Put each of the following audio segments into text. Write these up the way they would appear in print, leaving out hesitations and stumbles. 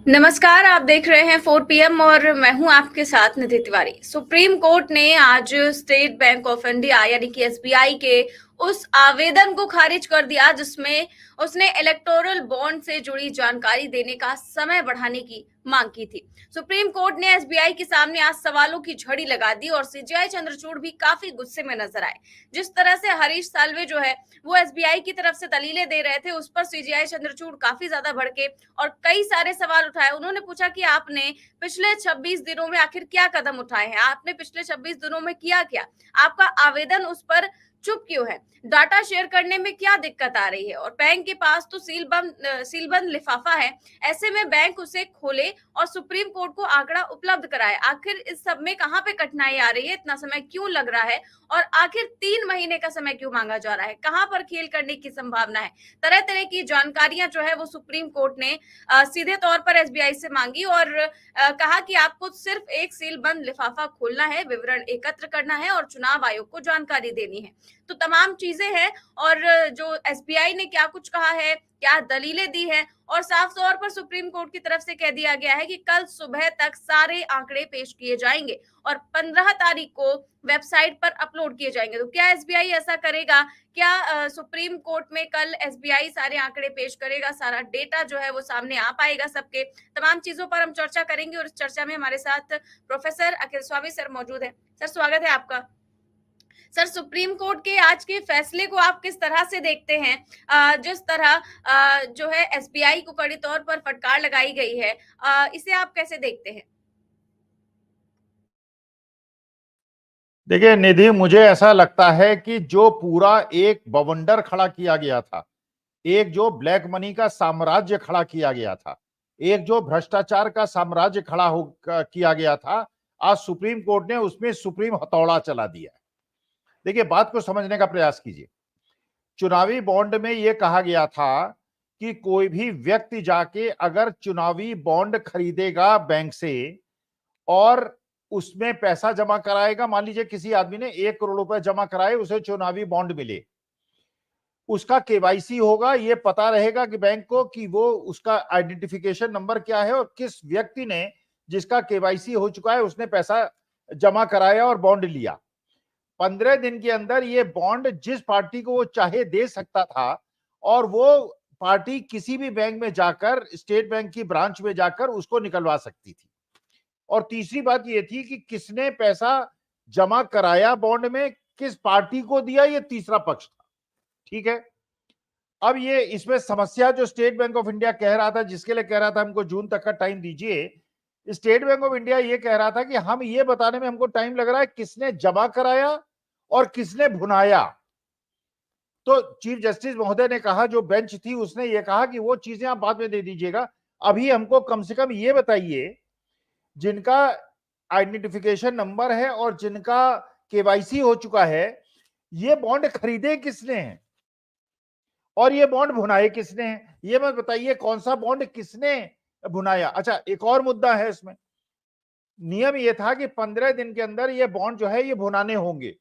नमस्कार, आप देख रहे हैं 4 पीएम और मैं हूं आपके साथ निधि तिवारी। सुप्रीम कोर्ट ने आज स्टेट बैंक ऑफ इंडिया यानी कि एसबीआई के उस आवेदन को खारिज कर दिया जिसमें उसने इलेक्टोरल बॉन्ड से जुड़ी जानकारी देने का समय बढ़ाने की मांग की थी। सुप्रीम कोर्ट ने एसबीआई के सामने आज सवालों की झड़ी लगा दी और सीजेआई चंद्रचूड़ भी काफी गुस्से में नजर आए। जिस तरह से हरीश साल्वे जो है वो एसबीआई की तरफ से दलीलें दे रहे थे, उस पर सीजेआई चंद्रचूड़ काफी ज्यादा भड़के और कई सारे सवाल उठाए। उन्होंने पूछा कि आपने पिछले 26 दिनों में आखिर क्या कदम उठाए हैं, आपने पिछले 26 दिनों में किया क्या, आपका आवेदन उस पर चुप क्यों है, डाटा शेयर करने में क्या दिक्कत आ रही है, और बैंक के पास तो सीलबंद लिफाफा है, ऐसे में बैंक उसे खोले और सुप्रीम कोर्ट को आंकड़ा उपलब्ध कराए। आखिर इस सब में कहां पे कठिनाई आ रही है, इतना समय क्यों लग रहा है, और आखिर 3 महीने का समय क्यों मांगा जा रहा है, कहां पर खेल करने की संभावना है। तरह तरह की जानकारियां जो है वो सुप्रीम कोर्ट ने सीधे तौर पर एसबीआई से मांगी और कहा कि आपको सिर्फ एक सील बंद लिफाफा खोलना है, विवरण एकत्र करना है और चुनाव आयोग को जानकारी देनी है। तो तमाम चीजें हैं और जो एसबीआई ने क्या कुछ कहा है, क्या दलीलें दी है, और साफ तौर पर सुप्रीम कोर्ट की तरफ से कह दिया गया है कि कल सुबह तक सारे आंकड़े पेश किए जाएंगे और 15 तारीख को वेबसाइट पर अपलोड किए जाएंगे। तो क्या एसबीआई ऐसा करेगा? क्या सुप्रीम कोर्ट में कल एसबीआई सारे आंकड़े पेश करेगा, सारा डेटा जो है वो सामने आ पाएगा सबके? तमाम चीजों पर हम चर्चा करेंगे और इस चर्चा में हमारे साथ प्रोफेसर अखिल स्वामी सर मौजूद है। सर, स्वागत है आपका। सर, सुप्रीम कोर्ट के आज के फैसले को आप किस तरह से देखते हैं? जिस तरह जो है एसबीआई को कड़ी तौर पर फटकार लगाई गई है, इसे आप कैसे देखते हैं? देखिए निधि, मुझे ऐसा लगता है कि जो पूरा एक बवंडर खड़ा किया गया था, एक जो ब्लैक मनी का साम्राज्य खड़ा किया गया था, एक जो भ्रष्टाचार का साम्राज्य खड़ा किया गया था, आज सुप्रीम कोर्ट ने उसमें सुप्रीम हथौड़ा चला दिया है। देखिए, बात को समझने का प्रयास कीजिए। चुनावी बॉन्ड में यह कहा गया था कि कोई भी व्यक्ति जाके अगर चुनावी बॉन्ड खरीदेगा बैंक से और उसमें पैसा जमा कराएगा, मान लीजिए किसी आदमी ने 1 करोड़ रुपए जमा कराए, उसे चुनावी बॉन्ड मिले, उसका केवाईसी होगा, ये पता रहेगा कि बैंक को कि वो उसका आइडेंटिफिकेशन नंबर क्या है और किस व्यक्ति ने, जिसका केवाईसी हो चुका है, उसने पैसा जमा कराया और बॉन्ड लिया। 15 दिन के अंदर ये बॉन्ड जिस पार्टी को वो चाहे दे सकता था और वो पार्टी किसी भी बैंक में जाकर, स्टेट बैंक की ब्रांच में जाकर उसको निकलवा सकती थी। और तीसरी बात ये थी कि किसने पैसा जमा कराया बॉन्ड में, किस पार्टी को दिया, ये तीसरा पक्ष था। ठीक है। अब ये इसमें समस्या जो स्टेट बैंक ऑफ इंडिया कह रहा था, जिसके लिए कह रहा था हमको जून तक का टाइम दीजिए, स्टेट बैंक ऑफ इंडिया ये कह रहा था कि हम ये बताने में हमको टाइम लग रहा है किसने जमा कराया और किसने भुनाया। तो चीफ जस्टिस महोदय ने कहा, जो बेंच थी उसने ये कहा कि वो चीजें आप बाद में दे दीजिएगा, अभी हमको कम से कम ये बताइए जिनका आइडेंटिफिकेशन नंबर है और जिनका केवाईसी हो चुका है, ये बॉन्ड खरीदे किसने हैं और ये बॉन्ड भुनाए किसने हैं, ये मत बताइए कौन सा बॉन्ड किसने भुनाया। अच्छा, एक और मुद्दा है इसमें। नियम ये था कि 15 दिन के अंदर ये बॉन्ड जो है ये भुनाने होंगे।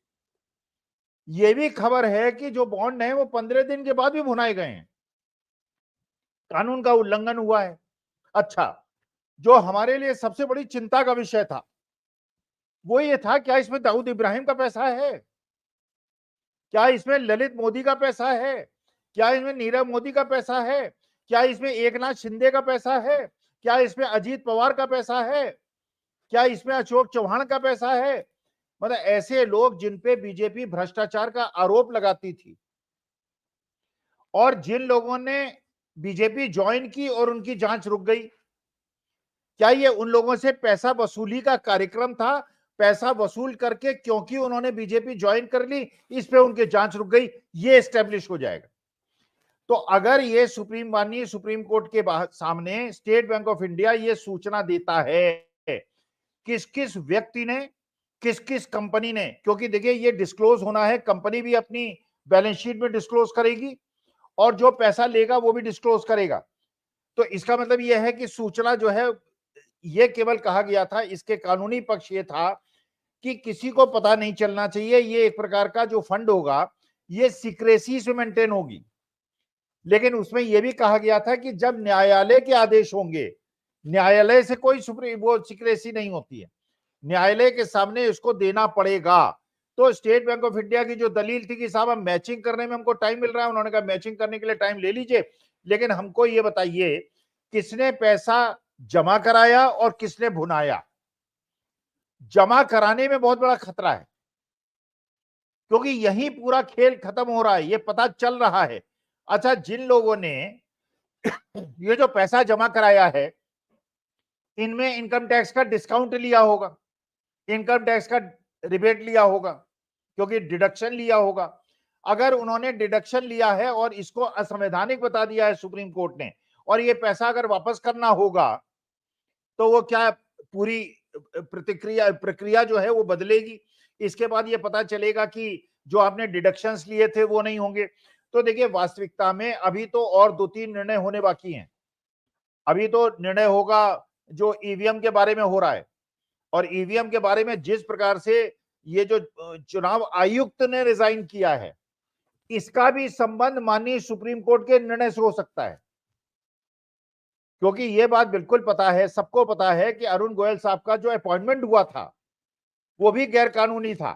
ये भी खबर है कि जो बॉन्ड है वो 15 दिन के बाद भी भुनाए गए हैं। कानून का उल्लंघन हुआ है। अच्छा, जो हमारे लिए सबसे बड़ी चिंता का विषय था वो ये था, क्या इसमें दाऊद इब्राहिम का पैसा है, क्या इसमें ललित मोदी का पैसा है, क्या इसमें नीरव मोदी का पैसा है, क्या इसमें एकनाथ शिंदे का पैसा है, क्या इसमें अजीत पवार का पैसा है, क्या इसमें अशोक चौहान का पैसा है। मतलब ऐसे लोग जिन पे बीजेपी भ्रष्टाचार का आरोप लगाती थी और जिन लोगों ने बीजेपी ज्वाइन की और उनकी जांच रुक गई, क्या ये उन लोगों से पैसा वसूली का कार्यक्रम था? पैसा वसूल करके क्योंकि उन्होंने बीजेपी ज्वाइन कर ली, इस पे उनकी जांच रुक गई, ये एस्टेब्लिश हो जाएगा। तो अगर ये सुप्रीम कोर्ट के सामने स्टेट बैंक ऑफ इंडिया ये सूचना देता है किस किस व्यक्ति ने, किस किस कंपनी ने, क्योंकि देखिए ये डिस्क्लोज होना है, कंपनी भी अपनी बैलेंस शीट में डिस्क्लोज करेगी और जो पैसा लेगा वो भी डिस्क्लोज करेगा। तो इसका मतलब यह है कि सूचना जो है, ये केवल कहा गया था, इसके कानूनी पक्ष ये था कि किसी को पता नहीं चलना चाहिए, ये एक प्रकार का जो फंड होगा ये सीक्रेसी से मेंटेन होगी। लेकिन उसमें यह भी कहा गया था कि जब न्यायालय के आदेश होंगे, न्यायालय से कोई वो सिक्रेसी नहीं होती है, न्यायालय के सामने इसको देना पड़ेगा। तो स्टेट बैंक ऑफ इंडिया की जो दलील थी कि साहब हम मैचिंग करने में हमको टाइम मिल रहा है, उन्होंने कहा मैचिंग करने के लिए टाइम ले लीजिए, लेकिन हमको ये बताइए किसने पैसा जमा कराया और किसने भुनाया। जमा कराने में बहुत बड़ा खतरा है, क्योंकि यही पूरा खेल खत्म हो रहा है, ये पता चल रहा है। अच्छा, जिन लोगों ने ये जो पैसा जमा कराया है, इनमें इनकम टैक्स का डिस्काउंट लिया होगा, इनकम टैक्स का रिबेट लिया होगा, क्योंकि डिडक्शन लिया होगा। अगर उन्होंने डिडक्शन लिया है और इसको असंवैधानिक बता दिया है सुप्रीम कोर्ट ने, और ये पैसा अगर वापस करना होगा तो वो क्या पूरी प्रक्रिया जो है वो बदलेगी। इसके बाद ये पता चलेगा कि जो आपने डिडक्शंस लिए थे वो नहीं होंगे। तो देखिए, वास्तविकता में अभी तो और 2-3 निर्णय होने बाकी हैं। अभी तो निर्णय होगा जो ईवीएम के बारे में हो रहा है, और ईवीएम के बारे में जिस प्रकार से ये जो चुनाव आयुक्त ने रिजाइन किया है, इसका भी संबंध माननीय सुप्रीम कोर्ट के निर्णय से हो सकता है। क्योंकि ये बात बिल्कुल पता है, सबको पता है कि अरुण गोयल साहब का जो अपॉइंटमेंट हुआ था वो भी गैर कानूनी था।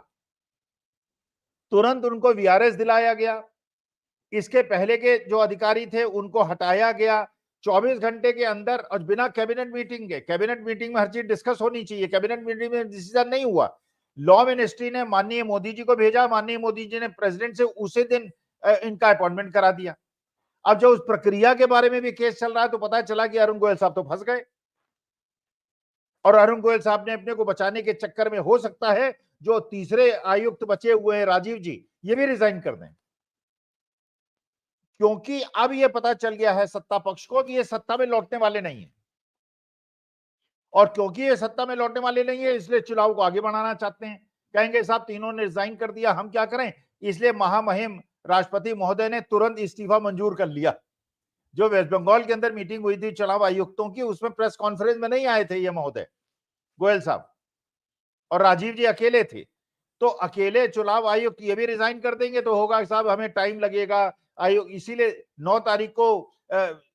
तुरंत उनको वीआरएस दिलाया गया, इसके पहले के जो अधिकारी थे उनको हटाया गया 24 घंटे के अंदर, और बिना कैबिनेट मीटिंग के। कैबिनेट मीटिंग में हर चीज डिस्कस होनी चाहिए, कैबिनेट मीटिंग में डिसीजन नहीं हुआ। लॉ मिनिस्ट्री ने माननीय मोदी जी को भेजा, माननीय मोदी जी ने प्रेसिडेंट से उसी दिन इनका अपॉइंटमेंट करा दिया। अब जो उस प्रक्रिया के बारे में भी केस चल रहा है, तो पता चला कि अरुण गोयल साहब तो फंस गए, और अरुण गोयल साहब ने अपने को बचाने के चक्कर में हो सकता है जो तीसरे आयुक्त बचे हुए हैं राजीव जी, ये भी रिजाइन कर दें, क्योंकि अब ये पता चल गया है सत्ता पक्ष को कि ये सत्ता में लौटने वाले नहीं है। और क्योंकि ये सत्ता में लौटने वाले नहीं है, इसलिए चुनाव को आगे बढ़ाना चाहते हैं। कहेंगे साहब तीनों ने रिजाइन कर दिया, हम क्या करें। इसलिए महामहिम राष्ट्रपति महोदय ने तुरंत इस्तीफा मंजूर कर लिया। जो वेस्ट बंगाल के अंदर मीटिंग हुई थी चुनाव आयुक्तों की, उसमें प्रेस कॉन्फ्रेंस में नहीं आए थे ये महोदय, गोयल साहब और राजीव जी अकेले थे। तो अकेले चुनाव आयुक्त ये भी रिजाइन कर देंगे तो होगा साहब हमें टाइम लगेगा आयोग, इसीलिए 9 तारीख को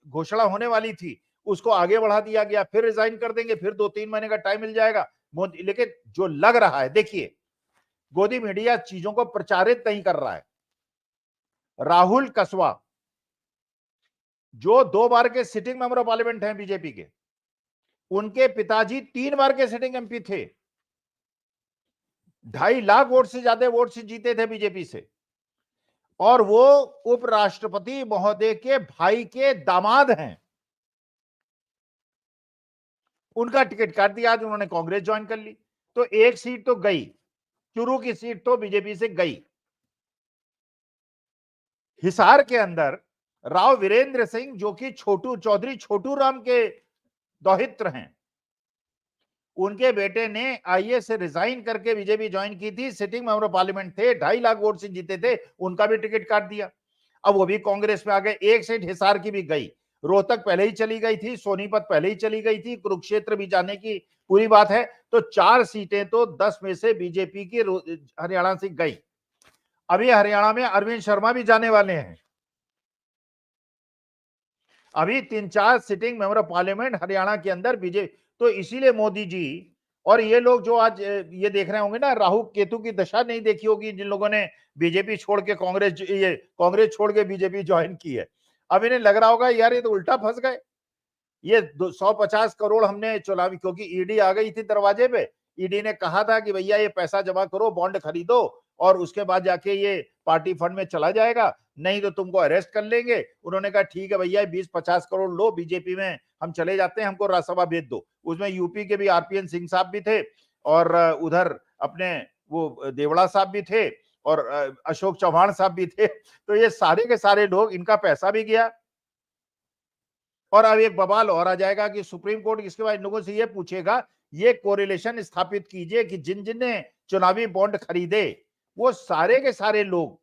घोषणा होने वाली थी, उसको आगे बढ़ा दिया गया। फिर रिजाइन कर देंगे, फिर 2-3 महीने का टाइम मिल जाएगा। लेकिन जो लग रहा है, देखिए, गोदी मीडिया चीजों को प्रचारित नहीं कर रहा है। राहुल कसवा जो 2 बार के सिटिंग मेंबर ऑफ पार्लियामेंट हैं बीजेपी के, उनके पिताजी 3 बार के सिटिंग एमपी थे, 2.5 लाख वोट से ज्यादा वोट से जीते थे बीजेपी से, और वो उपराष्ट्रपति महोदय के भाई के दामाद हैं। उनका टिकट काट दिया, आज उन्होंने कांग्रेस ज्वाइन कर ली, तो एक सीट तो गई, चुरू की सीट तो बीजेपी से गई। हिसार के अंदर राव वीरेंद्र सिंह जो कि चौधरी छोटू राम के दौहित्र हैं, उनके बेटे ने आईएएस से रिजाइन करके बीजेपी ज्वाइन की थी, सिटिंग मेंबर ऑफ पार्लियामेंट थे, 2.5 लाख वोट से जीते थे, उनका भी टिकट काट दिया। अब वो भी कांग्रेस में आ गए। एक सीट हिसार की भी गई, रोहतक पहले ही चली गई थी, सोनीपत पहले ही चली गई थी, कुरुक्षेत्र भी जाने की पूरी बात है। तो 4 सीटें तो 10 में से बीजेपी की हरियाणा से गई। अभी हरियाणा में अरविंद शर्मा भी जाने वाले हैं। अभी 3-4 sitting member of parliament Haryana के अंदर बीजेपी। तो इसीलिए मोदी जी और ये लोग जो आज ये देख रहे होंगे ना, राहु केतु की दशा नहीं देखी होगी जिन लोगों ने बीजेपी छोड़ के कांग्रेस छोड़ के बीजेपी ज्वाइन की है, अब इन्हें लग रहा होगा यार ये तो उल्टा फंस गए। ये 150 करोड़ हमने चुनावी, क्योंकि ईडी आ गई थी दरवाजे पे, ईडी ने कहा था कि भैया ये पैसा जमा करो, बॉन्ड खरीदो, और उसके बाद जाके ये पार्टी फंड में चला जाएगा, नहीं तो तुमको अरेस्ट कर लेंगे। उन्होंने कहा ठीक है भैया 20-50 करोड़ लो, बीजेपी में हम चले जाते हैं, हमको राज्यसभा भेज दो। उसमें यूपी के भी आरपीएन सिंह साहब भी थे, और उधर अपने वो देवड़ा साहब भी थे, और अशोक चौहान साहब भी थे। तो ये सारे के सारे लोग, इनका पैसा भी गया। और अब एक बवाल और आ जाएगा कि सुप्रीम कोर्ट इसके बाद इन लोगों से ये पूछेगा, ये कोरिलेशन स्थापित कीजिए कि जिन जिन ने चुनावी बॉन्ड खरीदे वो सारे के सारे लोग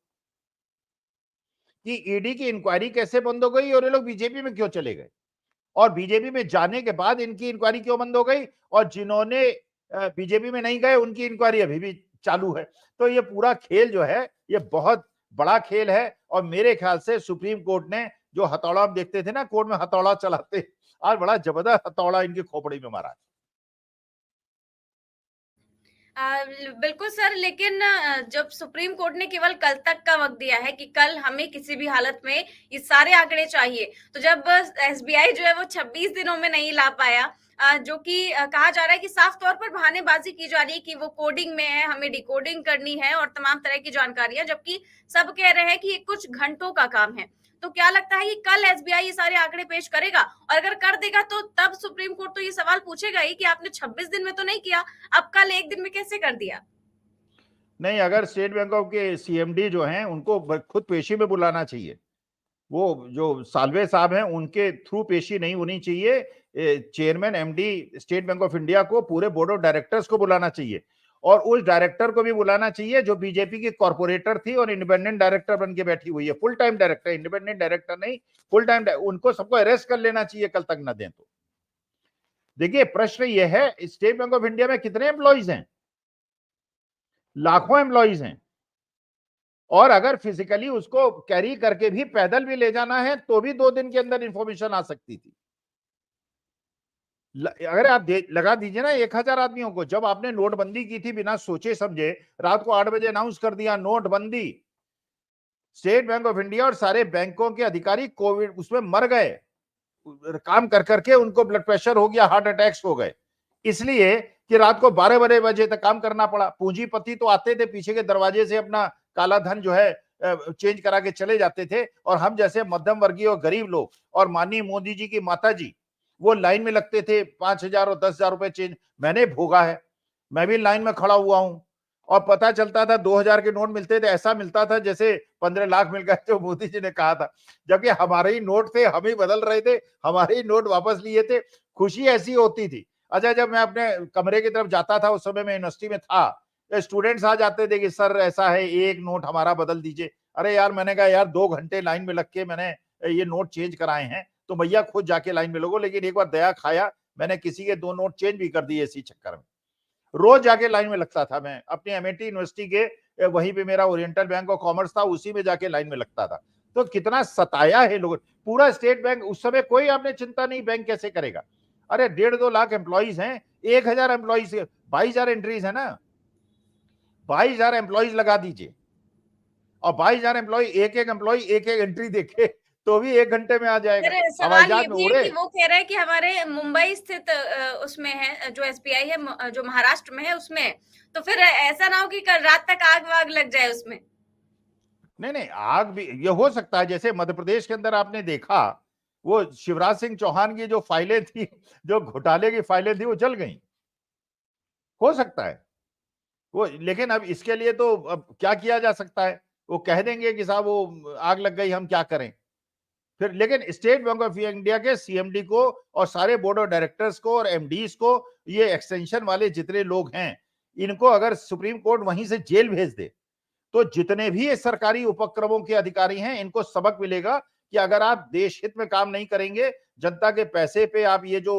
कि ईडी की इंक्वायरी कैसे बंद हो गई और ये लोग बीजेपी में क्यों चले गए, और बीजेपी में जाने के बाद इनकी इंक्वायरी क्यों बंद हो गई, और जिन्होंने बीजेपी में नहीं गए उनकी इंक्वायरी अभी भी चालू है। तो ये पूरा खेल जो है ये बहुत बड़ा खेल है, और मेरे ख्याल से सुप्रीम कोर्ट ने जो हथौड़ा हम देखते थे ना कोर्ट में हथौड़ा चलाते, आज बड़ा जबरदस्त हथौड़ा इनकी खोपड़ी में मारा है। बिल्कुल सर, लेकिन जब सुप्रीम कोर्ट ने केवल कल तक का वक्त दिया है कि कल हमें किसी भी हालत में ये सारे आंकड़े चाहिए, तो जब एसबीआई जो है वो 26 दिनों में नहीं ला पाया, जो कि कहा जा रहा है कि साफ तौर पर बहानेबाजी की जा रही है कि वो कोडिंग में है, हमें डिकोडिंग करनी है और तमाम तरह की जानकारियां, जबकि सब कह रहे हैं कि ये कुछ घंटों का काम है। तो क्या लगता है कि कल एसबीआई ये सारे आंकड़े पेश करेगा? और अगर कर देगा तो तब सुप्रीम कोर्ट तो ये सवाल पूछेगा ही कि आपने 26 दिन में तो नहीं किया, अब कल एक दिन में कैसे कर दिया? नहीं, अगर स्टेट बैंक ऑफ के सीएमडी जो हैं उनको खुद पेशी में बुलाना चाहिए। वो जो साल्वे साहब हैं उनके थ्रू पेशी नहीं होनी चाहिए। Chairman MD state bank of India को पूरे बोर्ड ऑफ डायरेक्टर्स को बुलाना चाहिए और उस डायरेक्टर को भी बुलाना चाहिए जो बीजेपी की कॉर्पोरेटर थी और इंडिपेंडेंट डायरेक्टर बन के बैठी हुई है, full time director, independent director नहीं, फुल टाइम। उनको सबको अरेस्ट कर लेना चाहिए कल तक न दें तो। देखिए प्रश्न यह है, स्टेट बैंक ऑफ इंडिया में कितने एम्प्लॉइज हैं? लाखों एम्प्लॉइज हैं और अगर फिजिकली उसको कैरी करके भी पैदल भी ले जाना है तो भी 2 दिन के अंदर इंफॉर्मेशन आ सकती थी। अगर आप लगा दीजिए ना 1,000 आदमियों को, जब आपने नोटबंदी की थी बिना सोचे समझे, रात को 8 बजे अनाउंस कर दिया नोटबंदी, स्टेट बैंक ऑफ इंडिया और सारे बैंकों के अधिकारी कोविड उसमें मर गए, काम कर करके उनको ब्लड प्रेशर हो गया, हार्ट अटैक्स हो गए, इसलिए कि रात को 12 बजे तक काम करना पड़ा। पूंजीपति तो आते थे पीछे के दरवाजे से अपना काला धन जो है चेंज करा के चले जाते थे और हम जैसे मध्यम वर्गीय और गरीब लोग और माननीय मोदी जी की माता जी वो लाइन में लगते थे 5,000 और 10,000 रुपए चेंज। मैंने भोगा है, मैं भी लाइन में खड़ा हुआ हूं और पता चलता था 2,000 के नोट मिलते थे, ऐसा मिलता था जैसे 15 लाख मिल गए जो मोदी जी ने कहा था, जबकि हमारे ही नोट थे, हम ही बदल रहे थे, हमारे ही नोट वापस लिए थे। खुशी ऐसी होती थी। अच्छा, जब मैं अपने कमरे की तरफ जाता था, उस समय मैं यूनिवर्सिटी में था, स्टूडेंट्स आ जाते थे कि सर ऐसा है, एक नोट हमारा बदल दीजिए। अरे यार, मैंने कहा यार 2 घंटे लाइन में लग के मैंने ये नोट चेंज कराए हैं, तो भैया खुद जाके लाइन में लगो। लेकिन एक बार दया खाया, मैंने किसी के 2 नोट चेंज भी कर दिए इसी चक्कर में। रोज जाके लाइन में लगता था मैं अपनी एमआईटी यूनिवर्सिटी के, वहीं पे मेरा ओरिएंटल बैंक ऑफ कॉमर्स था, उसी में जाके लाइन में लगता था। तो कितना सताया है लोगों, पूरा स्टेट बैंक उस समय कोई आपने चिंता नहीं, बैंक कैसे करेगा। अरे 1.5-2 लाख एम्प्लॉइज हैं, 1,000 एम्प्लॉइज, 22,000 एंट्रीज है ना, 22,000 एम्प्लॉइज लगा दीजिए और 22,000 एम्प्लॉय, एक एक एम्प्लॉय एक एक एंट्री देखे तो भी 1 घंटे में आ जाएगा। फिर हवाई सवाल ये जहाज में भी है उड़े। कि वो कह रहे हैं कि हमारे मुंबई स्थित उसमें है जो एसबीआई है, जो महाराष्ट्र में है उसमें है। तो फिर ऐसा ना हो कि कल रात तक आग वाग लग जाए उसमें। नहीं नहीं, आग भी ये हो सकता है, जैसे मध्य प्रदेश के अंदर आपने देखा वो शिवराज सिंह चौहान की जो फाइलें थी, जो घोटाले की फाइलें थी, वो जल गई। हो सकता है वो, लेकिन अब इसके लिए तो अब क्या किया जा सकता है, वो कह देंगे कि साहब वो आग लग गई, हम क्या करें फिर। लेकिन स्टेट बैंक ऑफ इंडिया के सीएमडी को और सारे बोर्ड ऑफ डायरेक्टर्स को और एमडीज को, ये एक्सटेंशन वाले जितने लोग हैं, इनको अगर सुप्रीम कोर्ट वहीं से जेल भेज दे तो जितने भी ये सरकारी उपक्रमों के अधिकारी हैं, इनको सबक मिलेगा कि अगर आप देश हित में काम नहीं करेंगे, जनता के पैसे पे आप ये जो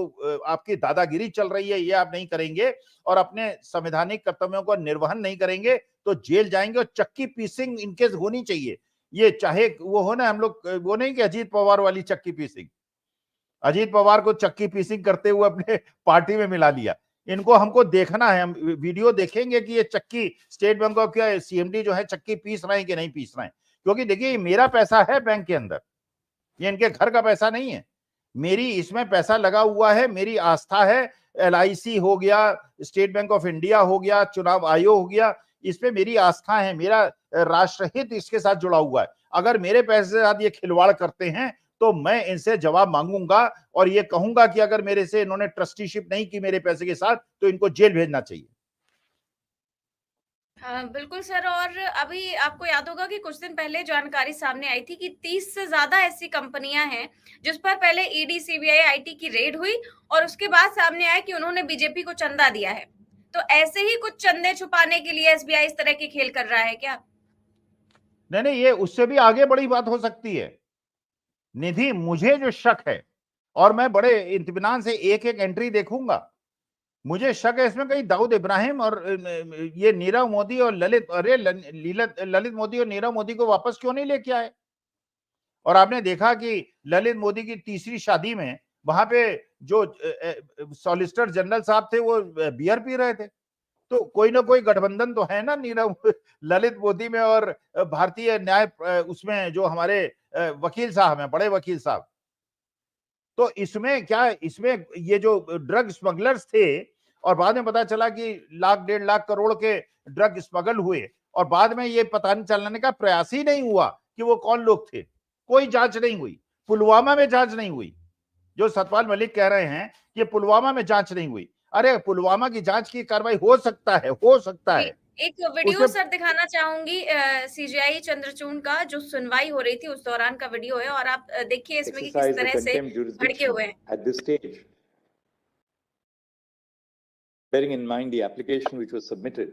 आपकी दादागिरी चल रही है, ये आप नहीं करेंगे और अपने संवैधानिक कर्तव्यों का निर्वहन नहीं करेंगे तो जेल जाएंगे और चक्की पीसिंग इनके होनी चाहिए। ये चाहे वो हो ना, हम लोग वो नहीं कि अजीत पवार वाली चक्की पीसिंग, अजीत पवार को चक्की पीसिंग करते हुए अपने पार्टी में मिला लिया। इनको हमको देखना है, हम वीडियो देखेंगे कि ये चक्की स्टेट बैंक ऑफ का सीएमडी जो है चक्की पीस रहे हैं कि नहीं पीस रहे हैं। क्योंकि देखिए ये मेरा पैसा है बैंक के अंदर, ये इनके घर का पैसा नहीं है, मेरी इसमें पैसा लगा हुआ है, मेरी आस्था है। एलआईसी हो गया, स्टेट बैंक ऑफ इंडिया हो गया, चुनाव आयोग हो गया, इसमें मेरी आस्था है, मेरा राष्ट्रहित इसके साथ जुड़ा हुआ है। अगर मेरे पैसे के साथ ये खिलवाड़ करते हैं तो मैं इनसे जवाब मांगूंगा और ये कहूंगा कि अगर मेरे से इन्होंने ट्रस्टीशिप नहीं की मेरे पैसे के साथ तो इनको जेल भेजना चाहिए। हाँ, बिल्कुल सर। और अभी आपको याद होगा कि कुछ दिन पहले जानकारी सामने आई थी कि 30 से ज्यादा ऐसी कंपनियां हैं जिस पर पहले ईडी, सीबीआई, आईटी की रेड हुई और उसके बाद सामने आया कि उन्होंने बीजेपी को चंदा दिया है। तो ऐसे ही कुछ चंदे छुपाने के लिए एसबीआई इस तरह के खेल कर रहा है क्या? नहीं नहीं, ये उससे भी आगे बड़ी बात हो सकती है निधि। मुझे जो शक है, और मैं बड़े इत्मीनान से एक एक एंट्री देखूंगा, मुझे शक है इसमें कहीं दाऊद इब्राहिम और ये नीरव मोदी और ललित, अरे ललित मोदी और नीरव मोदी को वापस क्यों नहीं लेके आए? और आपने देखा कि ललित मोदी की तीसरी शादी में वहां पे जो सॉलिसिटर जनरल साहब थे वो बियर पी रहे थे। तो कोई ना कोई गठबंधन तो है ना नीरव ललित मोदी में और भारतीय न्याय उसमें जो हमारे वकील साहब हैं, बड़े वकील साहब। तो इसमें क्या, इसमें ये जो ड्रग स्मगलर्स थे और बाद में पता चला कि लाख 1.5 लाख करोड़ के ड्रग स्मगल हुए और बाद में ये पता नहीं चलाने का प्रयास ही नहीं हुआ कि वो कौन लोग थे। कोई जांच नहीं हुई, पुलवामा में जांच नहीं हुई। जो सतपाल मलिक कह रहे हैं कि पुलवामा में जांच नहीं हुई, अरे पुलवामा की जांच की कार्रवाई हो सकता है, हो सकता जी, है। एक वीडियो उसे सर दिखाना चाहूंगी सीजीआई चंद्रचूड़ का, जो सुनवाई हो रही थी उस दौरान का वीडियो है, और आप देखिए इसमें कि किस exercise the तरह से contempt भड़के jurisdiction हुए हैं। at this stage, bearing in mind the application which was submitted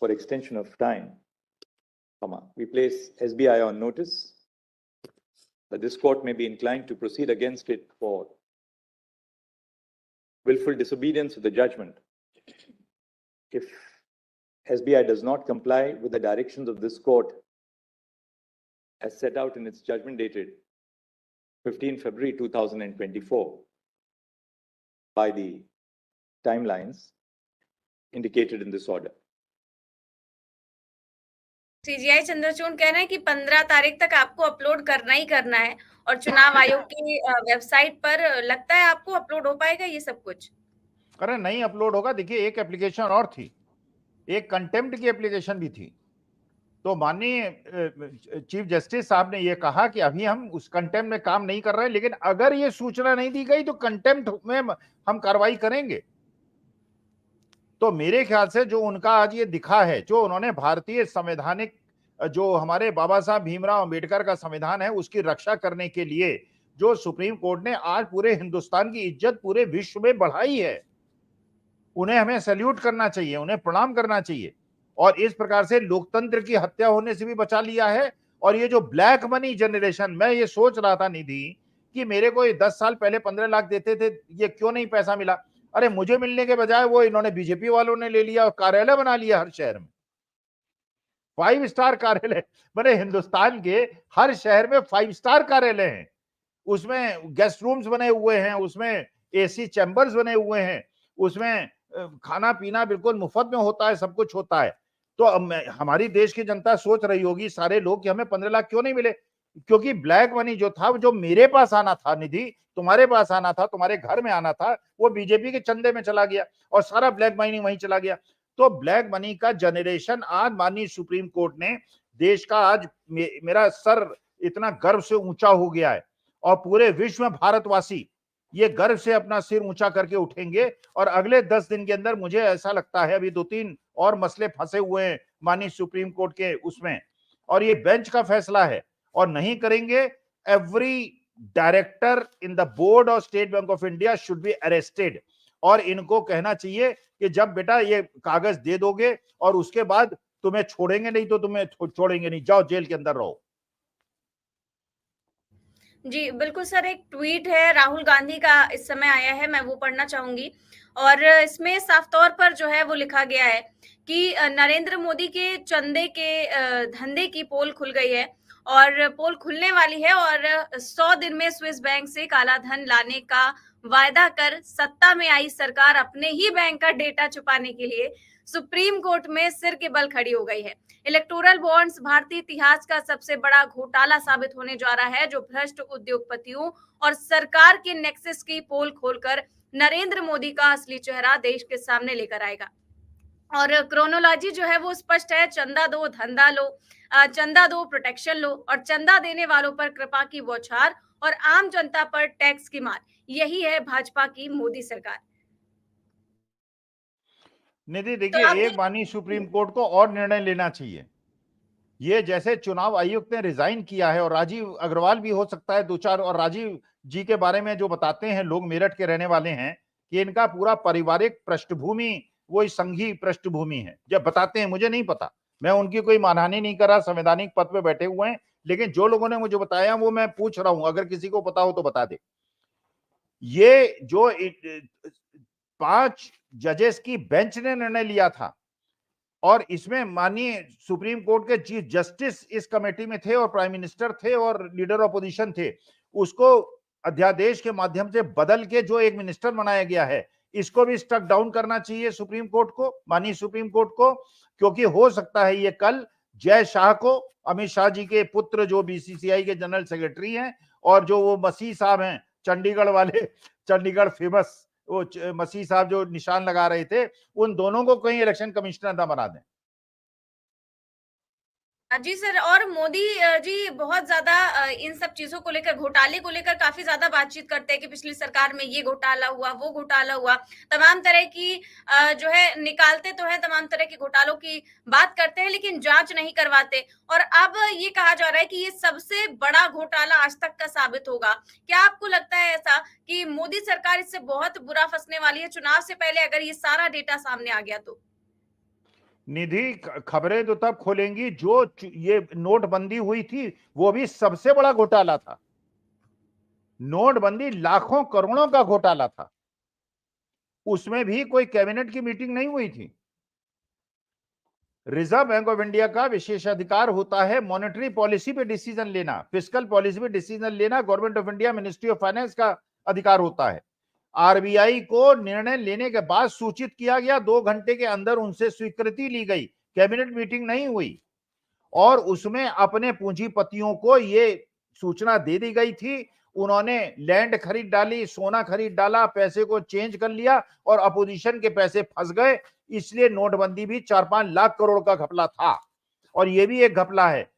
for extension of time, we place SBI on notice that this court may be inclined to proceed against it for willful disobedience of the judgment if SBI does not comply with the directions of this court as set out in its judgment dated 15 February 2024 by the timelines indicated in this order. CGI Chandrachud कह रहे हैं कि 15 तारीख तक आपको upload करना ही करना है, और चुनाव आयोग की वेबसाइट पर लगता है आपको अपलोड हो पाएगा ये सब कुछ? अरे नहीं अपलोड होगा। देखिए एक एप्लीकेशन और थी, एक कंटेम्प्ट की एप्लीकेशन भी थी। तो माननीय चीफ जस्टिस साहब ने ये कहा कि अभी हम उस कंटेम्प्ट में काम नहीं कर रहे हैं, लेकिन अगर ये सूचना नहीं दी गई तो कंटेम्प्ट में हम कार्रवाई करेंगे। तो मेरे ख्याल से जो उनका आज ये दिखा है, जो उन्होंने भारतीय संवैधानिक जो हमारे बाबा साहब भीमराव अंबेडकर का संविधान है उसकी रक्षा करने के लिए जो सुप्रीम कोर्ट ने आज पूरे हिंदुस्तान की इज्जत पूरे विश्व में बढ़ाई है, उन्हें हमें सैल्यूट करना चाहिए, उन्हें प्रणाम करना चाहिए। और इस प्रकार से लोकतंत्र की हत्या होने से भी बचा लिया है। और ये जो ब्लैक मनी जनरेशन, मैं ये सोच रहा था निधि कि मेरे को 10 साल पहले 15 लाख देते थे, ये क्यों नहीं पैसा मिला? अरे मुझे मिलने के बजाय वो इन्होंने बीजेपी वालों ने ले लिया और कार्यालय बना लिया हर शहर में, 5 स्टार कार्यालय बने। हिंदुस्तान के हर शहर में 5 स्टार कार्यालय हैं, उसमें गेस्ट रूम्स बने हुए हैं, उसमें एसी चैम्बर्स बने हुए हैं, उसमें खाना पीना बिल्कुल मुफ्त में होता है, सब कुछ होता है। तो हमारी देश की जनता सोच रही होगी सारे लोग कि हमें 15 लाख क्यों नहीं मिले, क्योंकि ब्लैक मनी जो था, जो मेरे पास आना था निधि, तुम्हारे पास आना था, तुम्हारे घर में आना था, वो बीजेपी के चंदे में चला गया और सारा ब्लैक मनी वहीं चला गया। तो ब्लैक मनी का जनरेशन आज माननीय सुप्रीम कोर्ट ने देश का, आज मेरा सर इतना गर्व से ऊंचा हो गया है और पूरे विश्व में भारतवासी ये गर्व से अपना सिर ऊंचा करके उठेंगे। और अगले 10 दिन के अंदर मुझे ऐसा लगता है, अभी 2-3 और मसले फंसे हुए हैं माननीय सुप्रीम कोर्ट के उसमें, और ये बेंच का फैसला है और नहीं करेंगे, every director in the board of state bank of India should be arrested. और इनको कहना चाहिए कि जब बेटा ये कागज दे दोगे और उसके बाद तुम्हें छोड़ेंगे नहीं तो तुम्हें छोड़ेंगे नहीं, जाओ जेल के अंदर रहो। जी बिल्कुल सर, एक ट्वीट है राहुल गांधी का इस समय आया है, मैं वो पढ़ना चाहूंगी। और इसमें साफ तौर पर जो है वो लिखा गया है कि नरेंद्र मोदी के चंदे के धंधे की पोल खुल गई है, और पोल खुलने वाली है, और 100 दिन में स्विस बैंक से काला धन लाने का वायदा कर सत्ता में आई सरकार अपने ही बैंक का डेटा छुपाने के लिए सुप्रीम कोर्ट में सिर के बल खड़ी हो गई है। इलेक्टोरल बॉन्ड्स भारतीय इतिहास का सबसे बड़ा घोटाला साबित होने जा रहा है, जो भ्रष्ट उद्योगपतियों और सरकार के नेक्सस की पोल खोलकर नरेंद्र मोदी का असली चेहरा देश के सामने लेकर आएगा। और क्रोनोलॉजी जो है वो स्पष्ट है, चंदा दो धंधा लो, चंदा दो प्रोटेक्शन लो, और चंदा देने वालों पर कृपा की बौछार और आम जनता पर टैक्स की मार। यही है भाजपा की मोदी सरकार। निधि देखिए, एक माननीय सुप्रीम कोर्ट को और निर्णय लेना चाहिए। ये जैसे चुनाव आयुक्त ने रिजाइन किया है, और राजीव अग्रवाल भी हो सकता है 2-4, और राजीव जी के बारे में जो बताते हैं लोग, मेरठ के रहने वाले हैं, कि इनका पूरा पारिवारिक पृष्ठभूमि वो संघी पृष्ठभूमि है, जब बताते हैं, मुझे नहीं पता, मैं उनकी कोई मानहानि नहीं कर रहा, संवैधानिक पद पे बैठे हुए हैं, लेकिन जो लोगों ने मुझे बताया वो मैं पूछ रहा हूं, अगर किसी को पता हो तो बता दे। ये जो 5 जजेस की बेंच ने निर्णय लिया था और इसमें माननीय सुप्रीम कोर्ट के चीफ जस्टिस इस कमेटी में थे और प्राइम मिनिस्टर थे और लीडर ऑपोजिशन थे। उसको अध्यादेश के माध्यम से बदल के जो एक मिनिस्टर बनाया गया है, इसको भी स्टक डाउन करना चाहिए सुप्रीम कोर्ट को, माननीय सुप्रीम कोर्ट को, क्योंकि हो सकता है ये कल जय शाह को, अमित शाह जी के पुत्र जो बीसीसीआई के जनरल सेक्रेटरी हैं, और जो वो मसीह साहब हैं चंडीगढ़ वाले, चंडीगढ़ फेमस वो मसीह साहब जो निशान लगा रहे थे, उन दोनों को कहीं इलेक्शन कमिश्नर ना बना दें। जी सर, और मोदी जी बहुत ज्यादा इन सब चीजों को लेकर, घोटाले को लेकर काफी ज्यादा बातचीत करते हैं कि पिछली सरकार में ये घोटाला हुआ, वो घोटाला हुआ, तमाम तरह की जो है निकालते तो है, तमाम तरह के घोटालों की बात करते हैं, लेकिन जांच नहीं करवाते। और अब ये कहा जा रहा है कि ये सबसे बड़ा घोटाला आज तक का साबित होगा। क्या आपको लगता है ऐसा कि मोदी सरकार इससे बहुत बुरा फंसने वाली है चुनाव से पहले, अगर ये सारा डेटा सामने आ गया तो? निधि, खबरें तो तब खोलेंगी जो ये नोटबंदी हुई थी, वो भी सबसे बड़ा घोटाला था। नोटबंदी लाखों करोड़ों का घोटाला था, उसमें भी कोई कैबिनेट की मीटिंग नहीं हुई थी। रिजर्व बैंक ऑफ इंडिया का विशेषाधिकार होता है मॉनेटरी पॉलिसी पे डिसीजन लेना, फिस्कल पॉलिसी पे डिसीजन लेना government of India ministry of finance का अधिकार होता है। आरबीआई को निर्णय लेने के बाद सूचित किया गया, 2 घंटे के अंदर उनसे स्वीकृति ली गई, कैबिनेट मीटिंग नहीं हुई, और उसमें अपने पूंजीपतियों को ये सूचना दे दी गई थी। उन्होंने लैंड खरीद डाली, सोना खरीद डाला, पैसे को चेंज कर लिया और अपोजिशन के पैसे फंस गए। इसलिए नोटबंदी भी 4-5 लाख करोड़ का घपला था, और ये भी एक घपला है।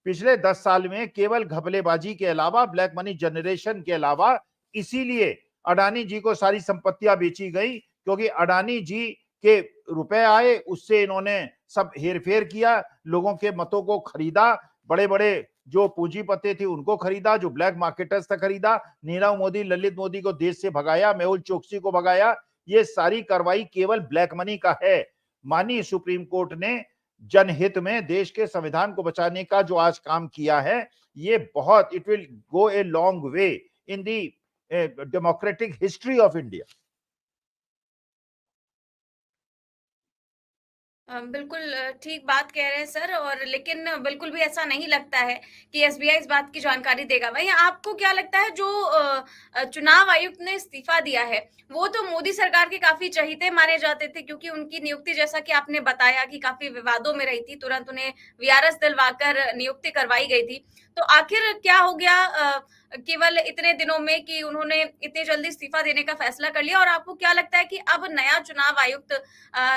पिछले 10 साल में केवल घपलेबाजी के अलावा, ब्लैक मनी जनरेशन के अलावा, इसीलिए अडानी जी को सारी संपत्तियां बेची गई, क्योंकि अडानी जी के रुपए आए, उससे इन्होंने सब हेरफेर किया, लोगों के मतों को खरीदा, बड़े बड़े जो पूंजीपति थे उनको खरीदा, जो ब्लैक मार्केटर्स था खरीदा, नीरव मोदी, ललित मोदी को देश से भगाया, मेहुल चोकसी को भगाया। ये सारी कार्रवाई केवल ब्लैक मनी का है। माननीय सुप्रीम कोर्ट ने जनहित में देश के संविधान को बचाने का जो आज काम किया है, ये बहुत, it will go a long way in the democratic history of India. बिल्कुल ठीक बात कह रहे हैं सर, और लेकिन बिल्कुल भी ऐसा नहीं लगता है कि एसबीआई इस बात की जानकारी देगा। वहीं आपको क्या लगता है, जो चुनाव आयुक्त ने इस्तीफा दिया है, वो तो मोदी सरकार के काफी चहीते माने जाते थे, क्योंकि उनकी नियुक्ति, जैसा कि आपने बताया, कि काफी विवादों में रही थी, तुरंत उन्हें वीआरएस दिलवाकर नियुक्ति करवाई गई थी। तो आखिर क्या हो गया केवल इतने दिनों में कि उन्होंने इतनी जल्दी इस्तीफा देने का फैसला कर लिया? और आपको क्या लगता है कि अब नया चुनाव आयुक्त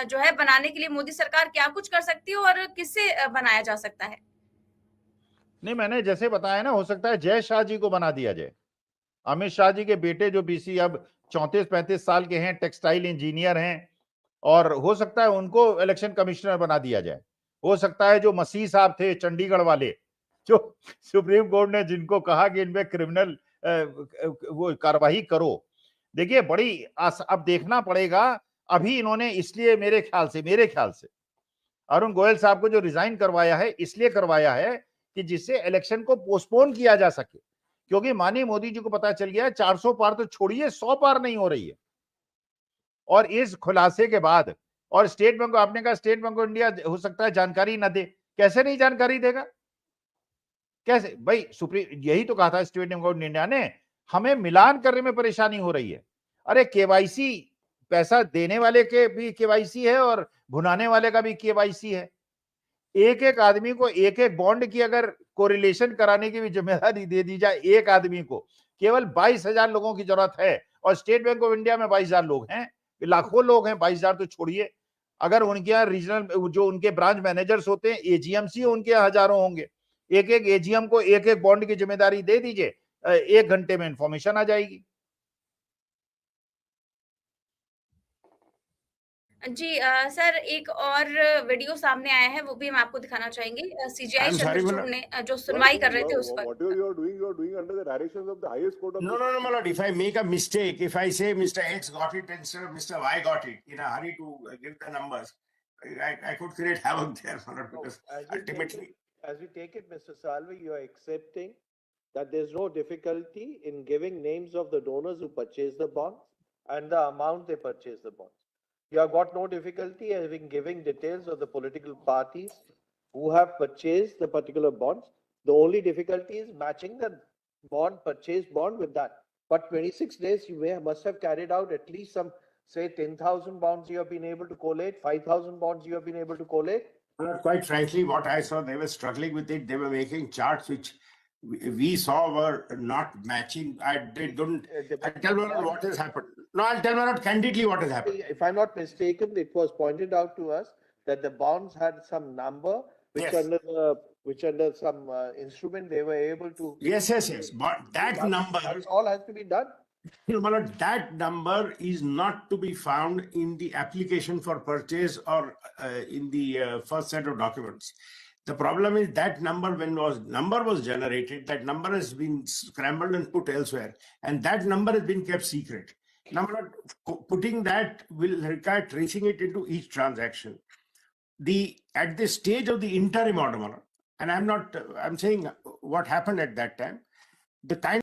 जो है बनाने के लिए मोदी सरकार क्या कुछ कर सकती है, और किससे बनाया जा सकता है? नहीं, मैंने जैसे बताया ना, हो सकता है जय शाह जी को बना दिया जाए। अमित शाह जी के बेटे जो बीसी अब 34-35 साल के हैं, टेक्सटाइल इंजीनियर हैं, और हो सकता है उनको इलेक्शन कमिश्नर बना दिया जाए। हो सकता है जो मसीह साहब थे चंडीगढ़ वाले, जो सुप्रीम कोर्ट ने जिनको कहा कि इनमें क्रिमिनल वो कार्रवाई करो। देखिए, बड़ी अब देखना पड़ेगा। अभी इन्होंने इसलिए मेरे ख्याल से अरुण गोयल साहब को जो रिजाइन करवाया है, इसलिए करवाया है कि जिससे इलेक्शन को पोस्टपोन किया जा सके, क्योंकि माननीय मोदी जी को पता चल गया है 400 पार तो छोड़िए, 100 पार नहीं हो रही है। और इस खुलासे के बाद, और स्टेट बैंक, आपने कहा स्टेट बैंक ऑफ इंडिया हो सकता है जानकारी ना दे, कैसे नहीं जानकारी देगा? कैसे भाई? सुप्रीम, यही तो कहा था स्टेट बैंक ऑफ इंडिया ने, हमें मिलान करने में परेशानी हो रही है। अरे केवाईसी, पैसा देने वाले के भी केवाईसी है और भुनाने वाले का भी केवाईसी है। एक एक आदमी को एक एक बॉन्ड की अगर कोरिलेशन कराने की भी जिम्मेदारी दे दी जाए एक आदमी को, केवल 22,000 लोगों की जरूरत है, और स्टेट बैंक ऑफ इंडिया में 22,000 लोग हैं, लाखों लोग हैं, 22,000 तो छोड़िए। अगर उनके यहाँ रीजनल जो उनके ब्रांच मैनेजर्स होते हैं, एजीएमसी उनके यहाँ हजारों होंगे, एक एक एजीएम को एक एक बॉन्ड की जिम्मेदारी दे दीजिए, 1 घंटे में इंफॉर्मेशन आ जाएगी। जी सर, एक और वीडियो सामने आया है, वो भी हम आपको दिखाना चाहेंगे। CGI I'm sorry, Chandrachud Malad. ने जो सुनवाई कर रहे थे उस पर। Whatever you are doing under the directions of the highest court of No, the no, no, Malad. If I make a mistake, if I say Mr. X got it instead of Mr. Y got it in a hurry to give the numbers, I could create havoc there, Malad, No, because as we ultimately. as we take it, Mr. Salvi, you are accepting that there's no difficulty in giving names of the donors who purchased the bonds and the amount they purchased the bonds. you have got no difficulty in giving details of the political parties who have purchased the particular bonds. The only difficulty is matching the purchased bond with that. But 26 days, you must have carried out at least some, say, 10,000 bonds you have been able to collate, 5,000 bonds you have been able to collate. Quite frankly, what I saw, they were struggling with it. They were making charts which we saw were not matching. I'll tell you what has happened. No, I'll tell you candidly what has happened. If I'm not mistaken, it was pointed out to us that the bonds had some number which Yes. under some instrument they were able to. Yes. But that number, That's all has to be done. that number is not to be found in the application for purchase or in the first set of documents. The problem is that number, when number was generated, that number has been scrambled and put elsewhere, and that number has been kept secret. Number putting that will require tracing it into each transaction. At the stage of the interim order, and I'm saying what happened at that time, the kind.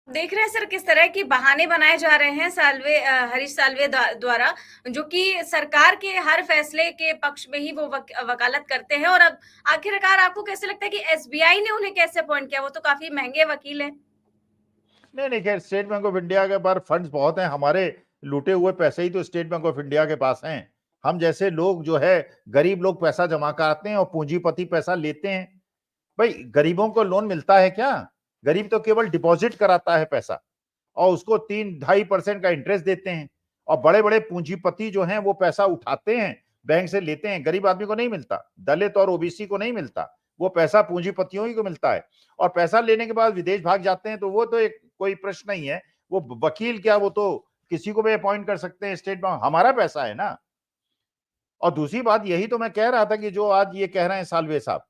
देख रहे हैं sir किस तरह के बहाने बनाए जा रहे हैं हरीश साल्वे द्वारा, जो कि सरकार के हर फैसले के पक्ष में ही वो वकालत करते हैं। और अब आखिरकार आपको कैसे लगता है कि एसबीआई ने उन्हें कैसे अपॉइंट किया? वो तो काफी महंगे वकील हैं। नहीं, खैर स्टेट बैंक ऑफ इंडिया के पास फंड्स बहुत हैं। हमारे लूटे हुए पैसे ही तो स्टेट बैंक ऑफ इंडिया के पास हैं। हम जैसे लोग जो है गरीब लोग पैसा जमा कराते हैं और पूंजीपति पैसा लेते हैं। भाई गरीबों को लोन मिलता है क्या? गरीब तो केवल डिपॉजिट कराता है पैसा और उसको 3-2.5% का इंटरेस्ट देते हैं, और बड़े बड़े पूंजीपति जो हैं वो पैसा उठाते हैं, बैंक से लेते हैं। गरीब आदमी को नहीं मिलता, दलित और ओबीसी को नहीं मिलता, वो पैसा पूंजीपतियों ही को मिलता है। और पैसा लेने के बाद विदेश भाग जाते हैं, तो वो तो एक कोई प्रश्न नहीं है। वो वकील क्या, वो तो किसी को भी अपॉइंट कर सकते हैं। स्टेट बैंक हमारा पैसा है ना। और दूसरी बात यही तो मैं कह रहा था कि जो आज ये कह रहे हैं साल्वे साहब,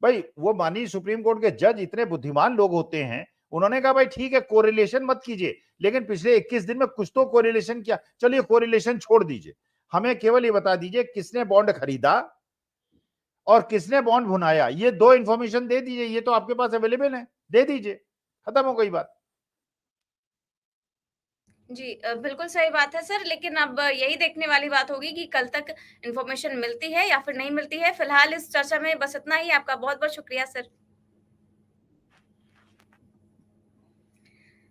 भाई वो माननीय सुप्रीम कोर्ट के जज इतने बुद्धिमान लोग होते हैं, उन्होंने कहा भाई ठीक है कोरिलेशन मत कीजिए, लेकिन पिछले 21 दिन में कुछ तो कोरिलेशन किया। चलिए कोरिलेशन छोड़ दीजिए, हमें केवल ये बता दीजिए किसने बॉन्ड खरीदा और किसने बॉन्ड भुनाया। ये 2 इंफॉर्मेशन दे दीजिए, ये तो आपके पास अवेलेबल है, दे दीजिए, खत्म हो गई बात। जी बिल्कुल सही बात है सर, लेकिन अब यही देखने वाली बात होगी कि कल तक इन्फॉर्मेशन मिलती है या फिर नहीं मिलती है। फिलहाल इस चर्चा में बस इतना ही। आपका बहुत बहुत शुक्रिया सर।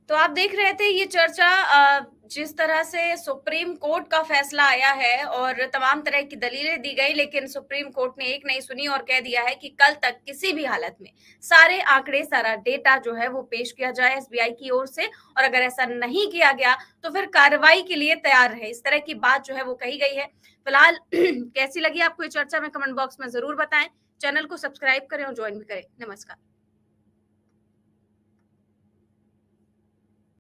तो आप देख रहे थे ये चर्चा, जिस तरह से सुप्रीम कोर्ट का फैसला आया है और तमाम तरह की दलीलें दी गई, लेकिन सुप्रीम कोर्ट ने एक नहीं सुनी और कह दिया है कि कल तक किसी भी हालत में सारे आंकड़े, सारा डेटा जो है वो पेश किया जाए एसबीआई की ओर से, और अगर ऐसा नहीं किया गया तो फिर कार्रवाई के लिए तैयार रहे। इस तरह की बात जो है वो कही गई है। फिलहाल कैसी लगी आपको ये चर्चा में कमेंट बॉक्स में जरूर बताएं। चैनल को सब्सक्राइब करें और ज्वाइन भी करें। नमस्कार।